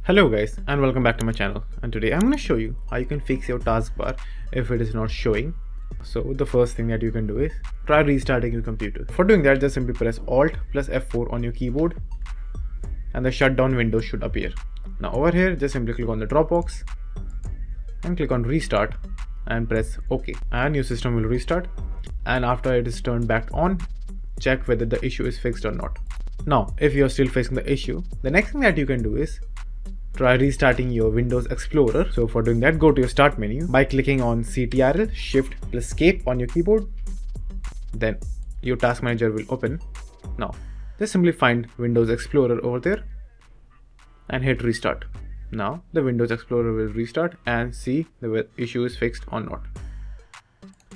Hello guys, and welcome back to my channel, and today I'm going to show you how you can fix your taskbar if it is not showing. So the first thing that you can do is try restarting your computer. For doing that, just simply press Alt plus F4 on your keyboard and the shutdown window should appear. Now over here, just simply click on the drop box and click on restart and press OK, and your system will restart. And after it is turned back on, check whether the issue is fixed or not. Now if you are still facing the issue, the next thing that you can do is try restarting your Windows Explorer. So for doing that, go to your start menu by clicking on Ctrl Shift plus Escape on your keyboard. Then your task manager will open. Now just simply find Windows Explorer over there and hit restart. Now the Windows Explorer will restart and see the issue is fixed or not.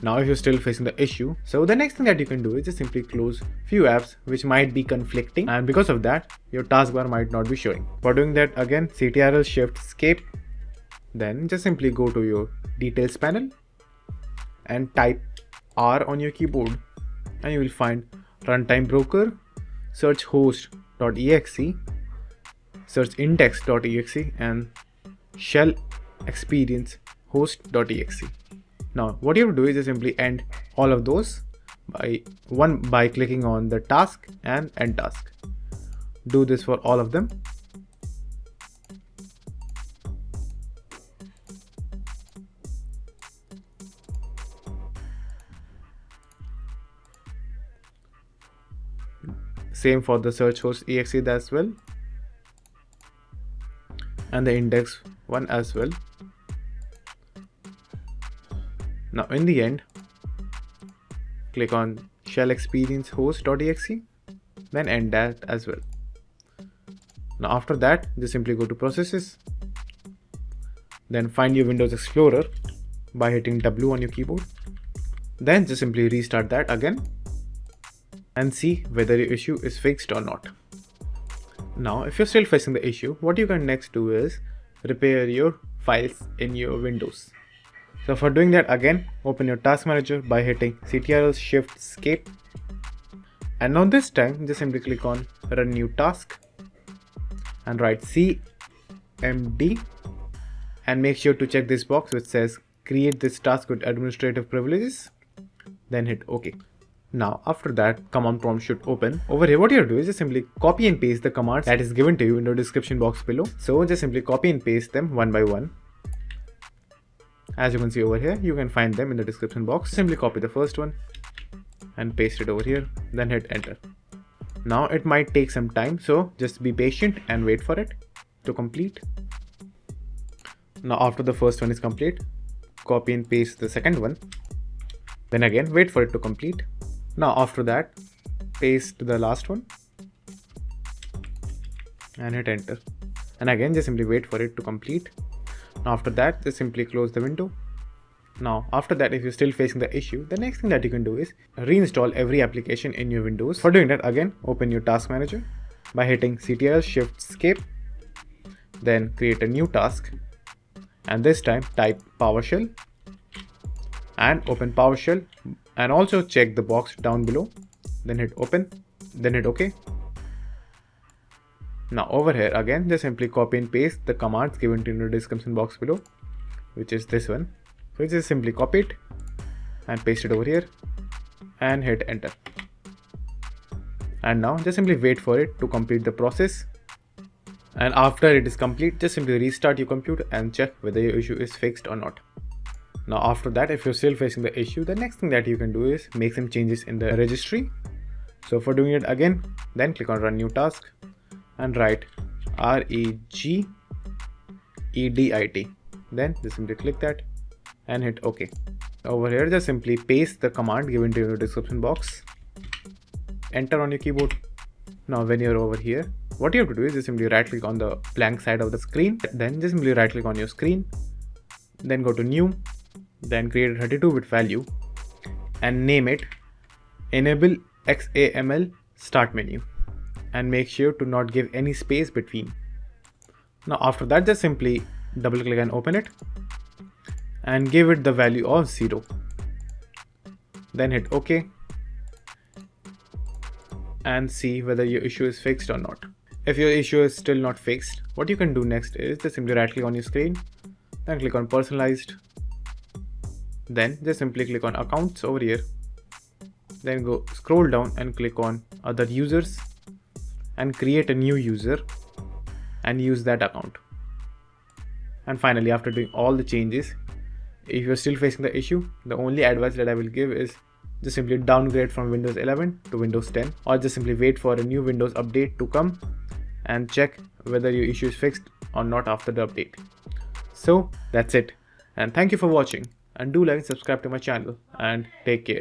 Now if you're still facing the issue, so the next thing that you can do is just simply close few apps which might be conflicting, and because of that your taskbar might not be showing. For doing that, again Ctrl Shift Escape, then just simply go to your details panel and type R on your keyboard and you will find runtime broker, search host.exe, search index.exe and shell experience host.exe. Now what you have to do is just simply end all of those by clicking on the task and end task. Do this for all of them. Same for the search host exe as well, and the index one as well. Now in the end, click on shell experience host.exe, then end that as well. Now after that, just simply go to processes, then find your Windows Explorer by hitting W on your keyboard, then just simply restart that again and see whether your issue is fixed or not. Now if you're still facing the issue, what you can next do is repair your files in your Windows. So for doing that, again open your task manager by hitting Ctrl Shift Escape, and now this time just simply click on run new task and write CMD and make sure to check this box which says create this task with administrative privileges, then hit OK. Now after that, command prompt should open. Over here what you have to do is just simply copy and paste the commands that is given to you in the description box below. So just simply copy and paste them one by one. As you can see over here, you can find them in the description box. Simply copy the first one and paste it over here, then hit enter. Now it might take some time, so just be patient and wait for it to complete. Now after the first one is complete, copy and paste the second one, then again wait for it to complete. Now after that, paste the last one and hit enter, and again just simply wait for it to complete. After that, just simply close the window. Now after that, if you're still facing the issue, the next thing that you can do is reinstall every application in your Windows. For doing that, again open your task manager by hitting Ctrl Shift Escape, then create a new task, and this time type PowerShell and open PowerShell, and also check the box down below, then hit open, then hit OK. Now over here again just simply copy and paste the commands given to you in the description box below, which is this one. So just simply copy it and paste it over here and hit enter. And now just simply wait for it to complete the process. And after it is complete, just simply restart your computer and check whether your issue is fixed or not. Now after that, if you're still facing the issue, the next thing that you can do is make some changes in the registry. So for doing it again, then click on run new task and write REGEDIT, then just simply click that and hit OK. Over here just simply paste the command given to you in the description box, enter on your keyboard. Now when you're over here, what you have to do is just simply right click on the blank side of the screen, then just simply right click on your screen, then go to new, then create a 32-bit value and name it enable XAML start menu, and make sure to not give any space between. Now after that, just simply double click and open it and give it the value of 0, then hit OK and see whether your issue is fixed or not. If your issue is still not fixed, what you can do next is just simply right click on your screen, then click on personalized, then just simply click on accounts over here, then go scroll down and click on other users and create a new user and use that account. And finally, after doing all the changes, if you're still facing the issue, the only advice that I will give is just simply downgrade from Windows 11 to Windows 10, or just simply wait for a new Windows update to come and check whether your issue is fixed or not after the update. So that's it, and thank you for watching, and do like and subscribe to my channel, and take care.